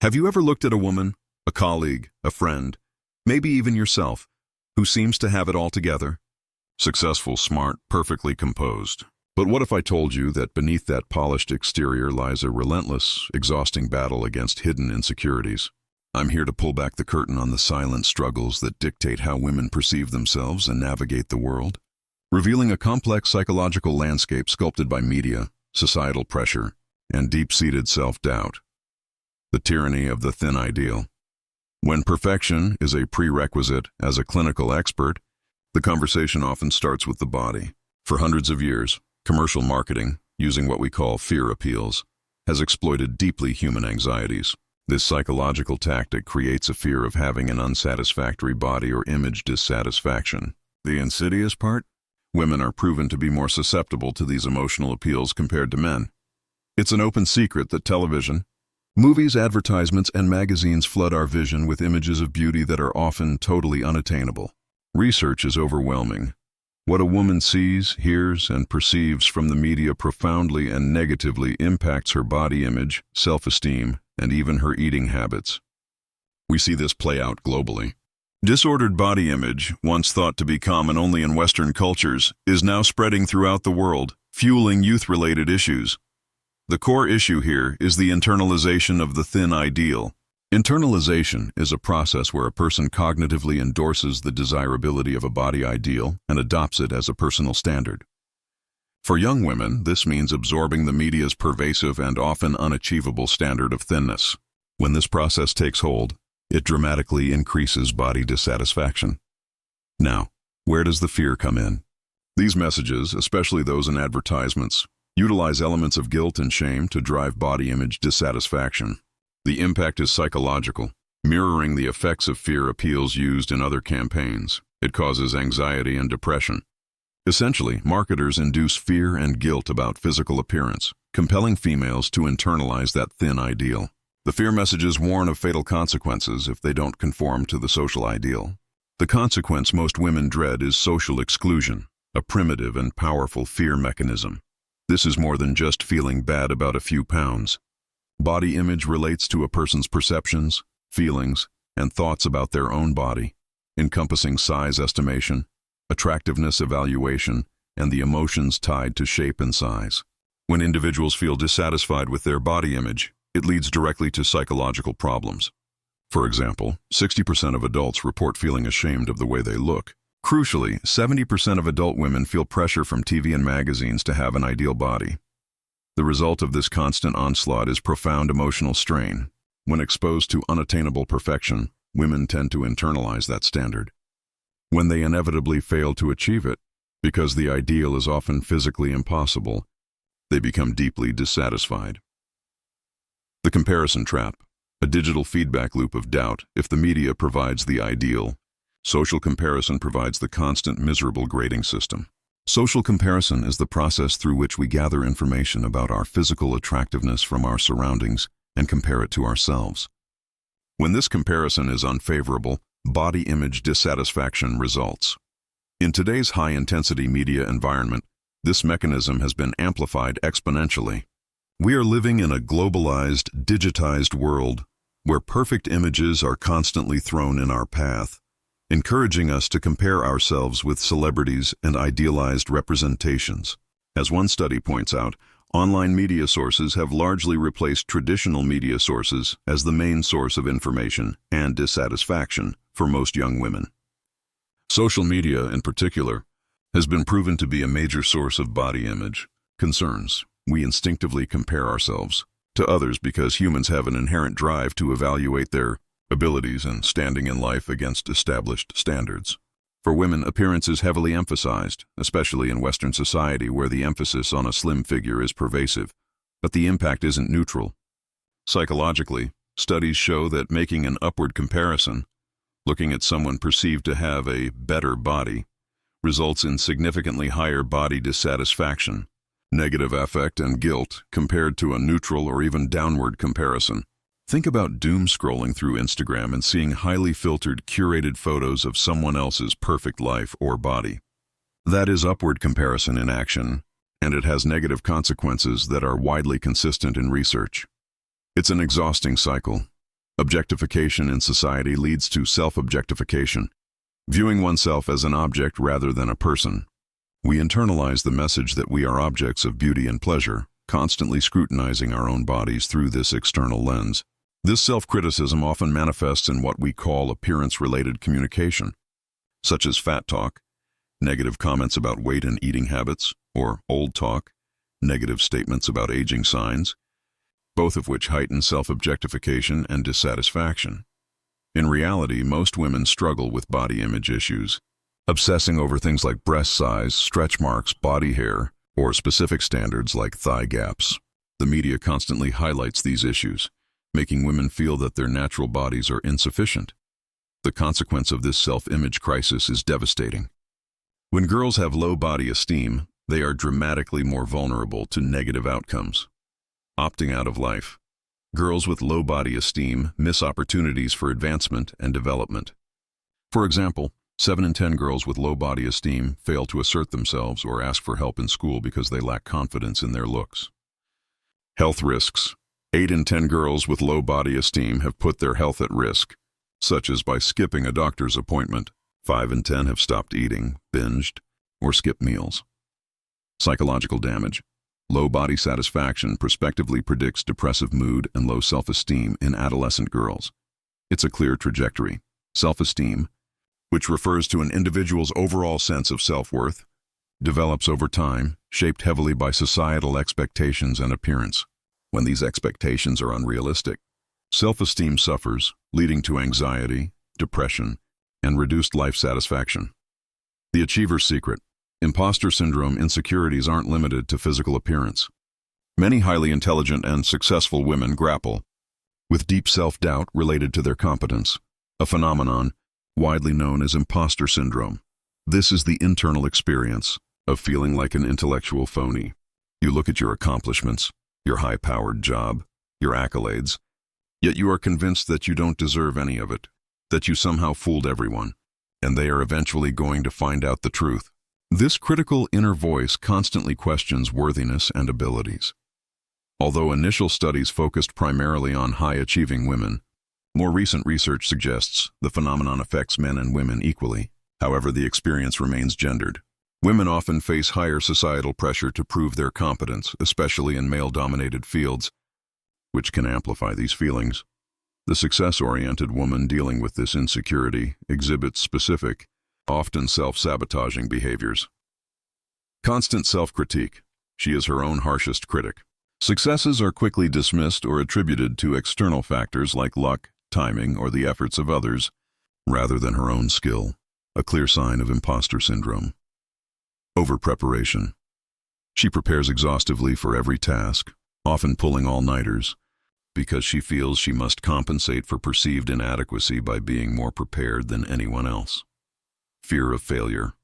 Have you ever looked at a woman, a colleague, a friend, maybe even yourself, who seems to have it all together? Successful, smart, perfectly composed. But what if I told you that beneath that polished exterior lies a relentless, exhausting battle against hidden insecurities? I'm here to pull back the curtain on the silent struggles that dictate how women perceive themselves and navigate the world, revealing a complex psychological landscape sculpted by media, societal pressure, and deep-seated self-doubt. The tyranny of the thin ideal. When perfection is a prerequisite as a clinical expert, the conversation often starts with the body. For hundreds of years, commercial marketing, using what we call fear appeals, has exploited deeply human anxieties. This psychological tactic creates a fear of having an unsatisfactory body or image dissatisfaction. The insidious part? Women are proven to be more susceptible to these emotional appeals compared to men. It's an open secret that television, movies, advertisements, and magazines flood our vision with images of beauty that are often totally unattainable. Research is overwhelming. What a woman sees, hears, and perceives from the media profoundly and negatively impacts her body image, self-esteem, and even her eating habits. We see this play out globally. Disordered body image, once thought to be common only in Western cultures, is now spreading throughout the world, fueling youth-related issues. The core issue here is the internalization of the thin ideal. Internalization is a process where a person cognitively endorses the desirability of a body ideal and adopts it as a personal standard. For young women, this means absorbing the media's pervasive and often unachievable standard of thinness. When this process takes hold, it dramatically increases body dissatisfaction. Now, where does the fear come in? These messages, especially those in advertisements, utilize elements of guilt and shame to drive body image dissatisfaction. The impact is psychological, mirroring the effects of fear appeals used in other campaigns. It causes anxiety and depression. Essentially, marketers induce fear and guilt about physical appearance, compelling females to internalize that thin ideal. The fear messages warn of fatal consequences if they don't conform to the social ideal. The consequence most women dread is social exclusion, a primitive and powerful fear mechanism. This is more than just feeling bad about a few pounds. Body image relates to a person's perceptions, feelings, and thoughts about their own body, encompassing size estimation, attractiveness evaluation, and the emotions tied to shape and size. When individuals feel dissatisfied with their body image, it leads directly to psychological problems. For example, 60% of adults report feeling ashamed of the way they look. Crucially, 70% of adult women feel pressure from TV and magazines to have an ideal body. The result of this constant onslaught is profound emotional strain. When exposed to unattainable perfection, women tend to internalize that standard. When they inevitably fail to achieve it, because the ideal is often physically impossible, they become deeply dissatisfied. The comparison trap, a digital feedback loop of doubt. If the media provides the ideal, social comparison provides the constant miserable grading system. Social comparison is the process through which we gather information about our physical attractiveness from our surroundings and compare it to ourselves. When this comparison is unfavorable, body image dissatisfaction results. In today's high-intensity media environment, this mechanism has been amplified exponentially. We are living in a globalized, digitized world where perfect images are constantly thrown in our path, encouraging us to compare ourselves with celebrities and idealized representations. As one study points out, online media sources have largely replaced traditional media sources as the main source of information and dissatisfaction for most young women. Social media, in particular, has been proven to be a major source of body image concerns. We instinctively compare ourselves to others because humans have an inherent drive to evaluate their abilities and standing in life against established standards. For women, appearance is heavily emphasized, especially in Western society where the emphasis on a slim figure is pervasive, but the impact isn't neutral. Psychologically, studies show that making an upward comparison, looking at someone perceived to have a better body, results in significantly higher body dissatisfaction, negative affect, and guilt compared to a neutral or even downward comparison. Think about doom scrolling through Instagram and seeing highly filtered, curated photos of someone else's perfect life or body. That is upward comparison in action, and it has negative consequences that are widely consistent in research. It's an exhausting cycle. Objectification in society leads to self-objectification, viewing oneself as an object rather than a person. We internalize the message that we are objects of beauty and pleasure, constantly scrutinizing our own bodies through this external lens. This self-criticism often manifests in what we call appearance-related communication, such as fat talk, negative comments about weight and eating habits, or old talk, negative statements about aging signs, both of which heighten self-objectification and dissatisfaction. In reality, most women struggle with body image issues, obsessing over things like breast size, stretch marks, body hair, or specific standards like thigh gaps. The media constantly highlights these issues, making women feel that their natural bodies are insufficient. The consequence of this self-image crisis is devastating. When girls have low body esteem, they are dramatically more vulnerable to negative outcomes. Opting out of life. Girls with low body esteem miss opportunities for advancement and development. For example, 7 in 10 girls with low body esteem fail to assert themselves or ask for help in school because they lack confidence in their looks. Health risks. 8 in 10 girls with low body esteem have put their health at risk, such as by skipping a doctor's appointment. 5 in 10 have stopped eating, binged, or skipped meals. Psychological damage. Low body satisfaction prospectively predicts depressive mood and low self-esteem in adolescent girls. It's a clear trajectory. Self-esteem, which refers to an individual's overall sense of self-worth, develops over time, shaped heavily by societal expectations and appearance. When these expectations are unrealistic, self-esteem suffers, leading to anxiety, depression, and reduced life satisfaction. The achiever's secret. Imposter syndrome insecurities aren't limited to physical appearance. Many highly intelligent and successful women grapple with deep self-doubt related to their competence, a phenomenon widely known as imposter syndrome. This is the internal experience of feeling like an intellectual phony. You look at your accomplishments, your high-powered job, your accolades, yet you are convinced that you don't deserve any of it, that you somehow fooled everyone, and they are eventually going to find out the truth. This critical inner voice constantly questions worthiness and abilities. Although initial studies focused primarily on high-achieving women, more recent research suggests the phenomenon affects men and women equally. However, the experience remains gendered. Women often face higher societal pressure to prove their competence, especially in male-dominated fields, which can amplify these feelings. The success-oriented woman dealing with this insecurity exhibits specific, often self-sabotaging behaviors. Constant self-critique. She is her own harshest critic. Successes are quickly dismissed or attributed to external factors like luck, timing, or the efforts of others, rather than her own skill, a clear sign of imposter syndrome. Over-preparation. She prepares exhaustively for every task, often pulling all-nighters, because she feels she must compensate for perceived inadequacy by being more prepared than anyone else. Fear of failure.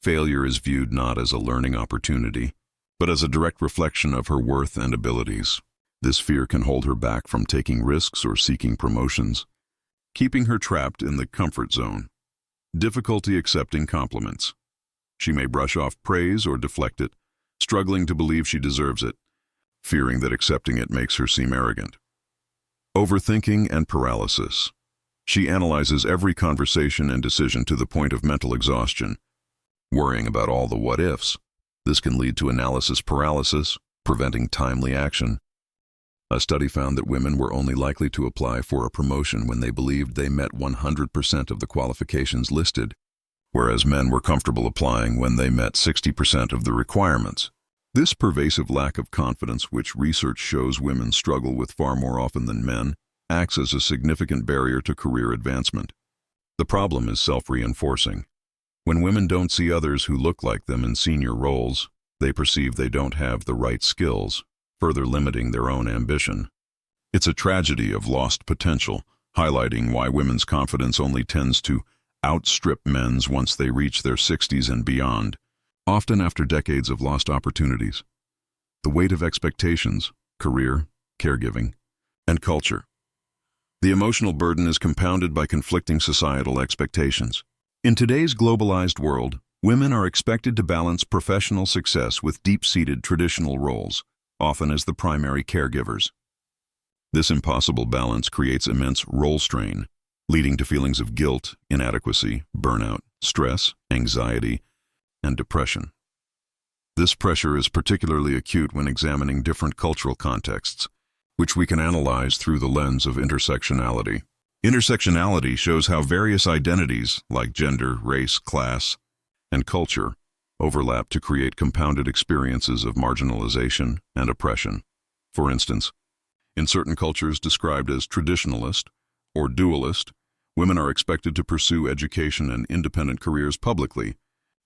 Failure is viewed not as a learning opportunity, but as a direct reflection of her worth and abilities. This fear can hold her back from taking risks or seeking promotions, keeping her trapped in the comfort zone. Difficulty accepting compliments. She may brush off praise or deflect it, struggling to believe she deserves it, fearing that accepting it makes her seem arrogant. Overthinking and paralysis. She analyzes every conversation and decision to the point of mental exhaustion, worrying about all the what-ifs. This can lead to analysis paralysis, preventing timely action. A study found that women were only likely to apply for a promotion when they believed they met 100% of the qualifications listed, whereas men were comfortable applying when they met 60% of the requirements. This pervasive lack of confidence, which research shows women struggle with far more often than men, acts as a significant barrier to career advancement. The problem is self-reinforcing. When women don't see others who look like them in senior roles, they perceive they don't have the right skills, further limiting their own ambition. It's a tragedy of lost potential, highlighting why women's confidence only tends to outstrip men's once they reach their 60s and beyond, often after decades of lost opportunities. The weight of expectations, career, caregiving, and culture. The emotional burden is compounded by conflicting societal expectations. In today's globalized world, women are expected to balance professional success with deep-seated traditional roles, often as the primary caregivers. This impossible balance creates immense role strain, leading to feelings of guilt, inadequacy, burnout, stress, anxiety, and depression. This pressure is particularly acute when examining different cultural contexts, which we can analyze through the lens of intersectionality. Intersectionality shows how various identities, like gender, race, class, and culture, overlap to create compounded experiences of marginalization and oppression. For instance, in certain cultures described as traditionalist or dualist, women are expected to pursue education and independent careers publicly,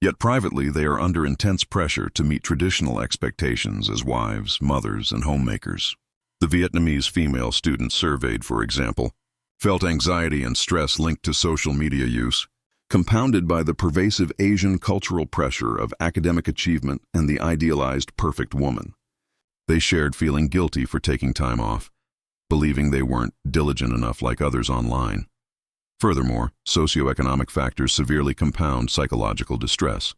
yet privately they are under intense pressure to meet traditional expectations as wives, mothers, and homemakers. The Vietnamese female students surveyed, for example, felt anxiety and stress linked to social media use, compounded by the pervasive Asian cultural pressure of academic achievement and the idealized perfect woman. They shared feeling guilty for taking time off, believing they weren't diligent enough like others online. Furthermore, socioeconomic factors severely compound psychological distress.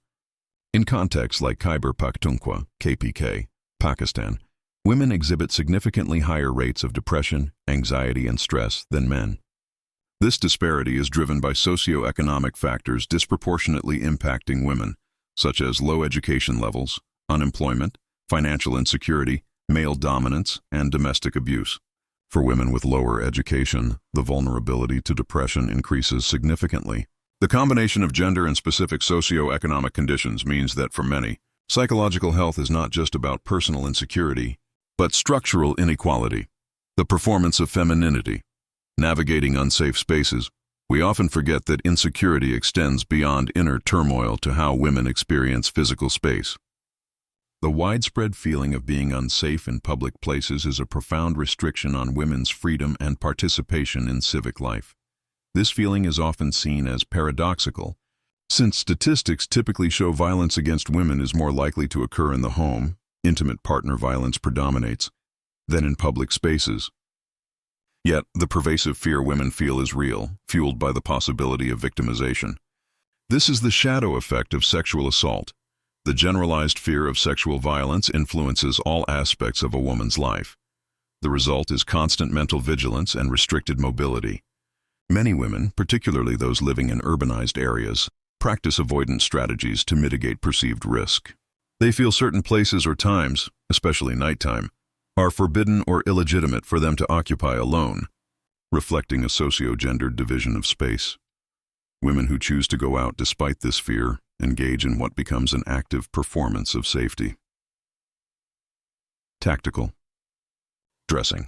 In contexts like Khyber Pakhtunkhwa, KPK, Pakistan, women exhibit significantly higher rates of depression, anxiety, and stress than men. This disparity is driven by socioeconomic factors disproportionately impacting women, such as low education levels, unemployment, financial insecurity, male dominance, and domestic abuse. For women with lower education, the vulnerability to depression increases significantly. The combination of gender and specific socioeconomic conditions means that for many, psychological health is not just about personal insecurity, but structural inequality, the performance of femininity. Navigating unsafe spaces, we often forget that insecurity extends beyond inner turmoil to how women experience physical space. The widespread feeling of being unsafe in public places is a profound restriction on women's freedom and participation in civic life. This feeling is often seen as paradoxical, since statistics typically show violence against women is more likely to occur in the home, intimate partner violence predominates, than in public spaces. Yet, the pervasive fear women feel is real, fueled by the possibility of victimization. This is the shadow effect of sexual assault. The generalized fear of sexual violence influences all aspects of a woman's life. The result is constant mental vigilance and restricted mobility. Many women, particularly those living in urbanized areas, practice avoidance strategies to mitigate perceived risk. They feel certain places or times, especially nighttime, are forbidden or illegitimate for them to occupy alone, reflecting a socio-gendered division of space. Women who choose to go out despite this fear engage in what becomes an active performance of safety. Tactical. Dressing.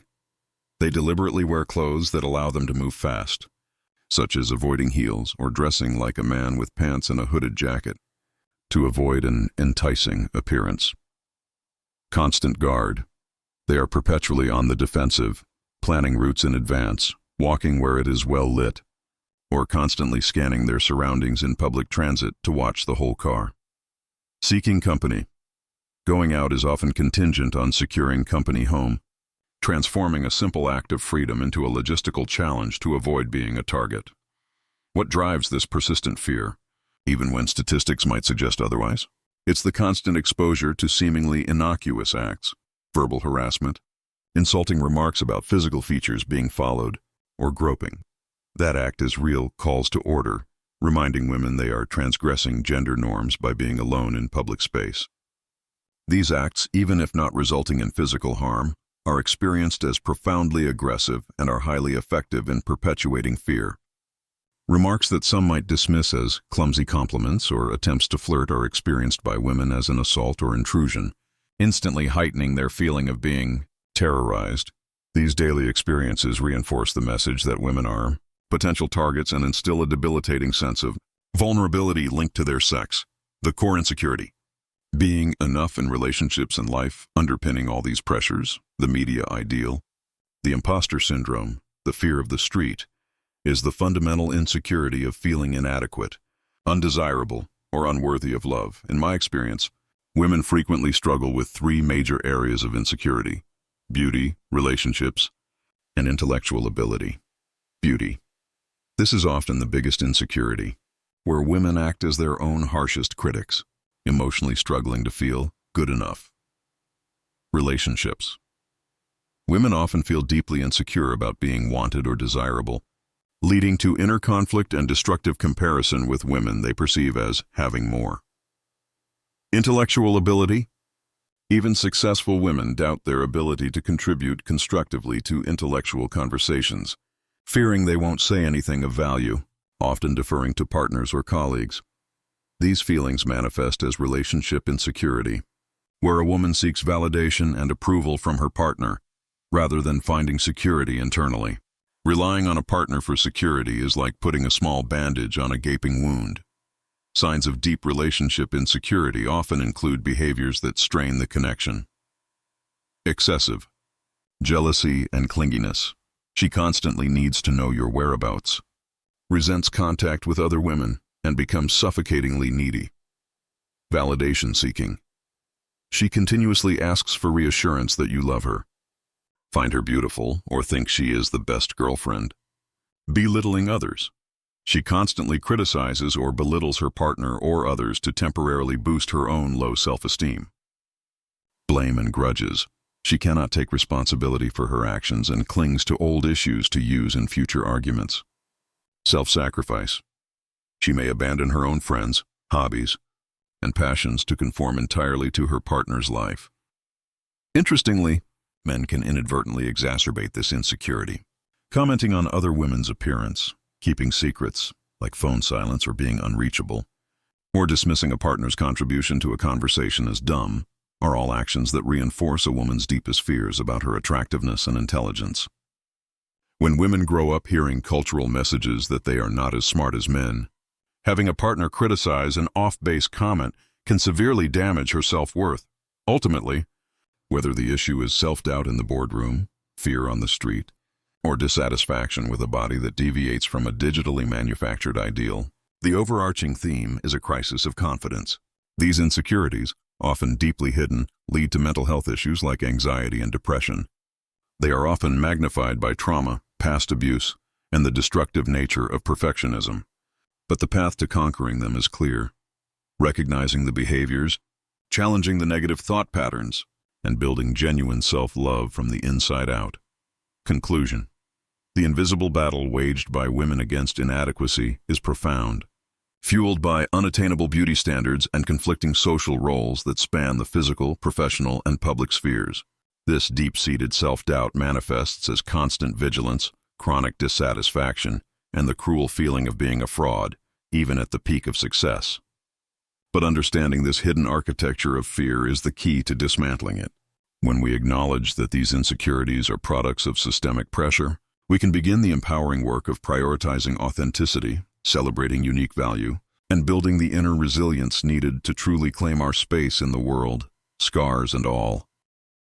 They deliberately wear clothes that allow them to move fast, such as avoiding heels or dressing like a man with pants and a hooded jacket, to avoid an enticing appearance. Constant guard. They are perpetually on the defensive, planning routes in advance, walking where it is well lit, or constantly scanning their surroundings in public transit to watch the whole car. Seeking company. Going out is often contingent on securing company home, transforming a simple act of freedom into a logistical challenge to avoid being a target. What drives this persistent fear, even when statistics might suggest otherwise? It's the constant exposure to seemingly innocuous acts, verbal harassment, insulting remarks about physical features being followed, or groping. That act is real calls to order, reminding women they are transgressing gender norms by being alone in public space. These acts, even if not resulting in physical harm, are experienced as profoundly aggressive and are highly effective in perpetuating fear. Remarks that some might dismiss as clumsy compliments or attempts to flirt are experienced by women as an assault or intrusion, instantly heightening their feeling of being terrorized. These daily experiences reinforce the message that women are potential targets and instill a debilitating sense of vulnerability linked to their sex. The core insecurity. Being enough in relationships and life underpinning all these pressures, the media ideal, the imposter syndrome, the fear of the street, is the fundamental insecurity of feeling inadequate, undesirable, or unworthy of love. In my experience, women frequently struggle with three major areas of insecurity: beauty, relationships, and intellectual ability. Beauty. This is often the biggest insecurity, where women act as their own harshest critics, emotionally struggling to feel good enough. Relationships. Women often feel deeply insecure about being wanted or desirable, leading to inner conflict and destructive comparison with women they perceive as having more. Intellectual ability. Even successful women doubt their ability to contribute constructively to intellectual conversations, fearing they won't say anything of value, often deferring to partners or colleagues. These feelings manifest as relationship insecurity, where a woman seeks validation and approval from her partner, rather than finding security internally. Relying on a partner for security is like putting a small bandage on a gaping wound. Signs of deep relationship insecurity often include behaviors that strain the connection. Excessive jealousy and clinginess. She constantly needs to know your whereabouts, resents contact with other women, and becomes suffocatingly needy. Validation seeking. She continuously asks for reassurance that you love her, find her beautiful, or think she is the best girlfriend. Belittling others. She constantly criticizes or belittles her partner or others to temporarily boost her own low self-esteem. Blame and grudges. She cannot take responsibility for her actions and clings to old issues to use in future arguments. Self-sacrifice. She may abandon her own friends, hobbies, and passions to conform entirely to her partner's life. Interestingly, men can inadvertently exacerbate this insecurity, commenting on other women's appearance, keeping secrets, like phone silence or being unreachable, or dismissing a partner's contribution to a conversation as dumb, are all actions that reinforce a woman's deepest fears about her attractiveness and intelligence. When women grow up hearing cultural messages that they are not as smart as men, having a partner criticize an off-base comment can severely damage her self-worth. Ultimately, whether the issue is self-doubt in the boardroom, fear on the street, or dissatisfaction with a body that deviates from a digitally manufactured ideal, the overarching theme is a crisis of confidence. These insecurities, often deeply hidden, lead to mental health issues like anxiety and depression. They are often magnified by trauma, past abuse, and the destructive nature of perfectionism. But the path to conquering them is clear. Recognizing the behaviors, challenging the negative thought patterns, and building genuine self-love from the inside out. Conclusion. The invisible battle waged by women against inadequacy is profound, fueled by unattainable beauty standards and conflicting social roles that span the physical, professional, and public spheres. This deep-seated self-doubt manifests as constant vigilance, chronic dissatisfaction, and the cruel feeling of being a fraud, even at the peak of success. But understanding this hidden architecture of fear is the key to dismantling it. When we acknowledge that these insecurities are products of systemic pressure, we can begin the empowering work of prioritizing authenticity, celebrating unique value, and building the inner resilience needed to truly claim our space in the world, scars and all.